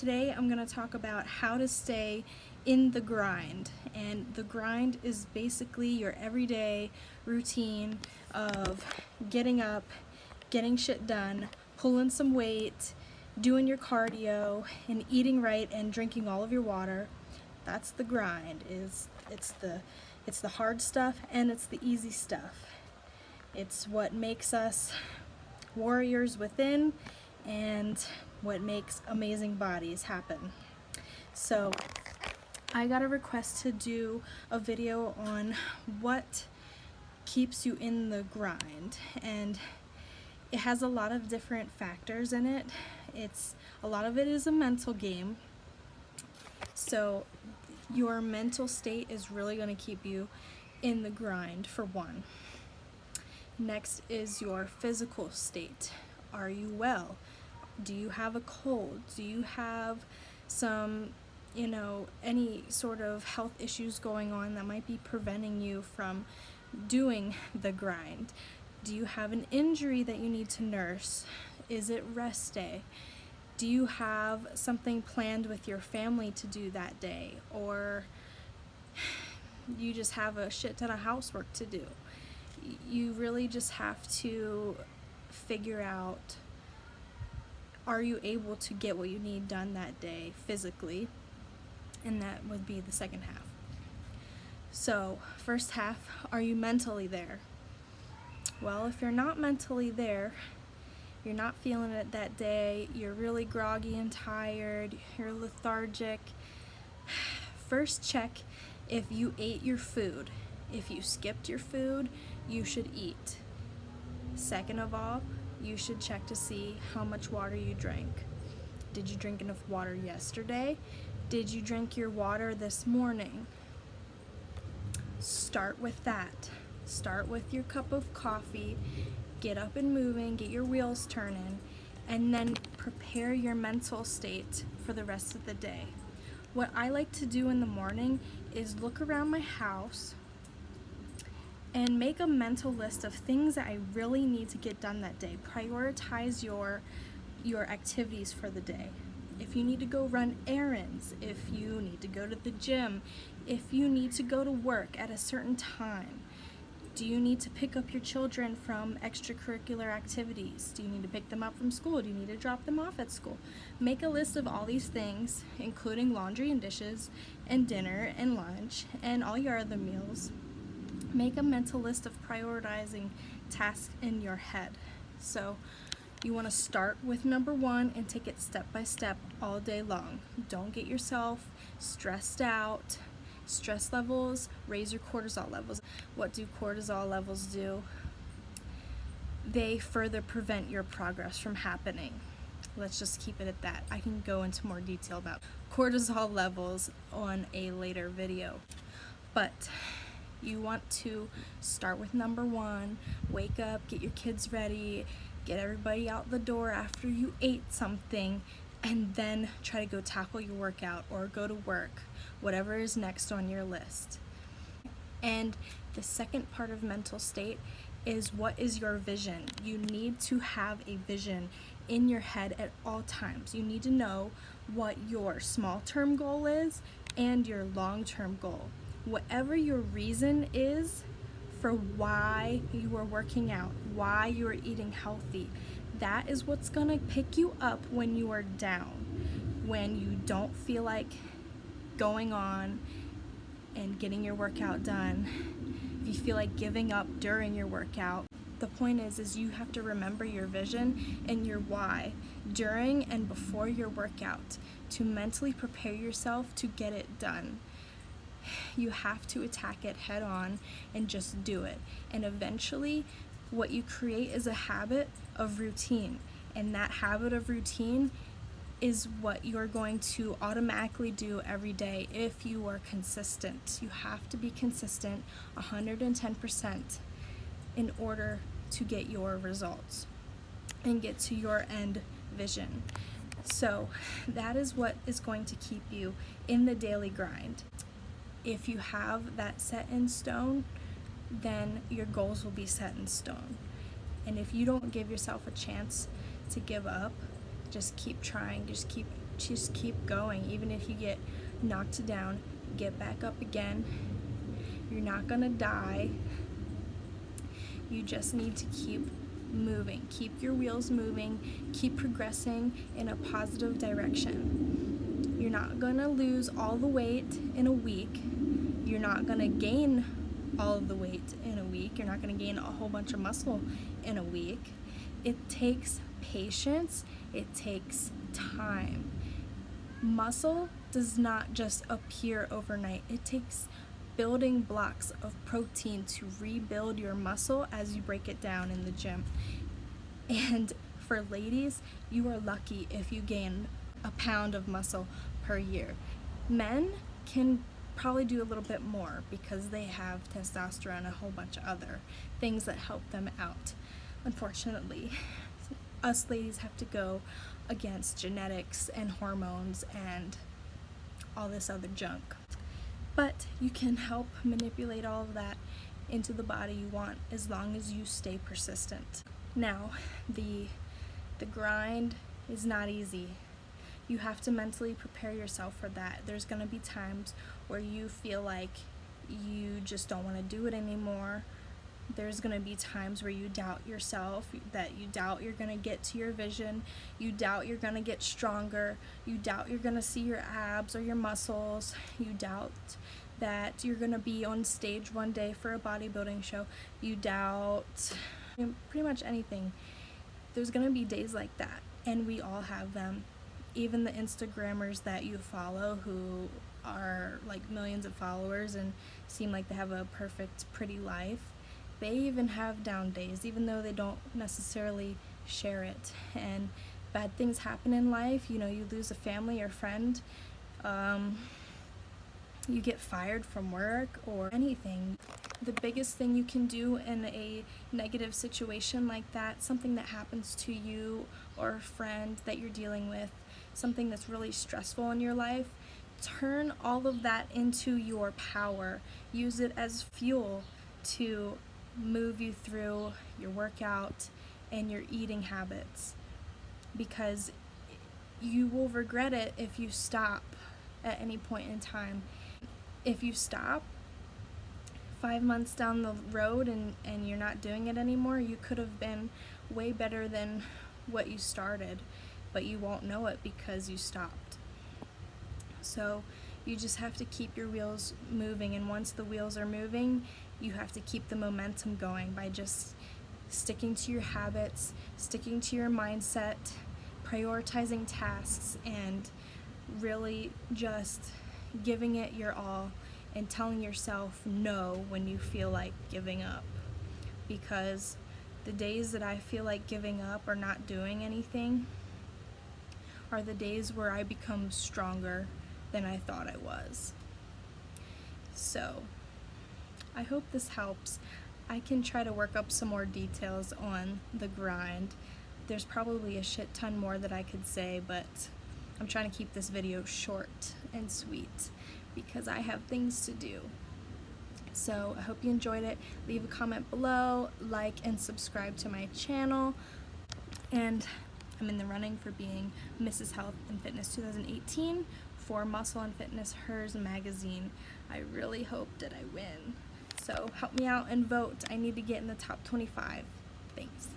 Today I'm going to talk about how to stay in the grind. And the grind is basically your everyday routine of getting up, getting shit done, pulling some weight, doing your cardio, and eating right and drinking all of your water. That's the grind. It's the hard stuff and it's the easy stuff. It's what makes us warriors within and what makes amazing bodies happen. So I got a request to do a video on what keeps you in the grind, and it has a lot of different factors in it. A lot of it is a mental game. So your mental state is really going to keep you in the grind, for one. Next is your physical state. Are you well? Do you have a cold? Do you have some, any sort of health issues going on that might be preventing you from doing the grind? Do you have an injury that you need to nurse? Is it rest day? Do you have something planned with your family to do that day? Or you just have a shit ton of housework to do? You really just have to figure out, are you able to get what you need done that day physically? And that would be the second half. So, first half, are you mentally there? Well, if you're not mentally there, you're not feeling it that day, you're really groggy and tired, you're lethargic, first check if you ate your food. If you skipped your food, you should eat. Second of all, you should check to see how much water you drank. Did you drink enough water yesterday? Did you drink your water this morning? Start with that. Start with your cup of coffee, get up and moving, get your wheels turning, and then prepare your mental state for the rest of the day. What I like to do in the morning is look around my house and make a mental list of things that I really need to get done that day. Prioritize your activities for the day. If you need to go run errands, if you need to go to the gym, if you need to go to work at a certain time, do you need to pick up your children from extracurricular activities? Do you need to pick them up from school? Do you need to drop them off at school? Make a list of all these things, including laundry and dishes and dinner and lunch and all your other meals. Make a mental list of prioritizing tasks in your head. So you want to start with number one and take it step by step all day long. Don't get yourself stressed out. Stress levels raise your cortisol levels. What do cortisol levels do? They further prevent your progress from happening. Let's just keep it at that. I can go into more detail about cortisol levels on a later video. But you want to start with number one, wake up, get your kids ready, get everybody out the door after you ate something, and then try to go tackle your workout or go to work, whatever is next on your list. And the second part of mental state is, what is your vision? You need to have a vision in your head at all times. You need to know what your small-term goal is and your long-term goal. Whatever your reason is for why you are working out, why you are eating healthy, that is what's gonna pick you up when you are down, when you don't feel like going on and getting your workout done, if you feel like giving up during your workout. The point is you have to remember your vision and your why during and before your workout to mentally prepare yourself to get it done. You have to attack it head on and just do it. And eventually, what you create is a habit of routine. And that habit of routine is what you're going to automatically do every day if you are consistent. You have to be consistent 110% in order to get your results and get to your end vision. So that is what is going to keep you in the daily grind. If you have that set in stone, then your goals will be set in stone. And if you don't give yourself a chance to give up, just keep trying, just keep just keep going. Even if you get knocked down, get back up again. You're not gonna die. You just need to keep moving. Keep your wheels moving. Keep progressing in a positive direction. You're not gonna lose all the weight in a week. You're not gonna gain all of the weight in a week. You're not gonna gain a whole bunch of muscle in a week. It takes patience. It takes time. Muscle does not just appear overnight. It takes building blocks of protein to rebuild your muscle as you break it down in the gym. And for ladies, you are lucky if you gain a pound of muscle per year. Men can probably do a little bit more because they have testosterone and a whole bunch of other things that help them out. Unfortunately, us ladies have to go against genetics and hormones and all this other junk. But you can help manipulate all of that into the body you want as long as you stay persistent. Now, the grind is not easy. You have to mentally prepare yourself for that. There's gonna be times where you feel like you just don't wanna do it anymore. There's gonna be times where you doubt yourself, that you doubt you're gonna get to your vision, you doubt you're gonna get stronger, you doubt you're gonna see your abs or your muscles, you doubt that you're gonna be on stage one day for a bodybuilding show, you doubt pretty much anything. There's gonna be days like that, and we all have them. Even the Instagrammers that you follow who are like millions of followers and seem like they have a perfect, pretty life, they even have down days, even though they don't necessarily share it. And bad things happen in life. You know, you lose a family or friend, you get fired from work or anything. The biggest thing you can do in a negative situation like that, something that happens to you or a friend that you're dealing with, something that's really stressful in your life, turn all of that into your power. Use it as fuel to move you through your workout and your eating habits, because you will regret it if you stop at any point in time. If you stop 5 months down the road and you're not doing it anymore, you could have been way better than what you started, but you won't know it because you stopped. So you just have to keep your wheels moving, and once the wheels are moving, you have to keep the momentum going by just sticking to your habits, sticking to your mindset, prioritizing tasks, and really just giving it your all and telling yourself no when you feel like giving up. Because the days that I feel like giving up or not doing anything are the days where I become stronger than I thought I was. So I hope this helps. I can try to work up some more details on the grind. There's probably a shit ton more that I could say, but I'm trying to keep this video short and sweet because I have things to do. So I hope you enjoyed it. Leave a comment below, like and subscribe to my channel. And I'm in the running for being Mrs. Health and Fitness 2018 for Muscle and Fitness Hers magazine. I really hope that I win. So help me out and vote. I need to get in the top 25. Thanks.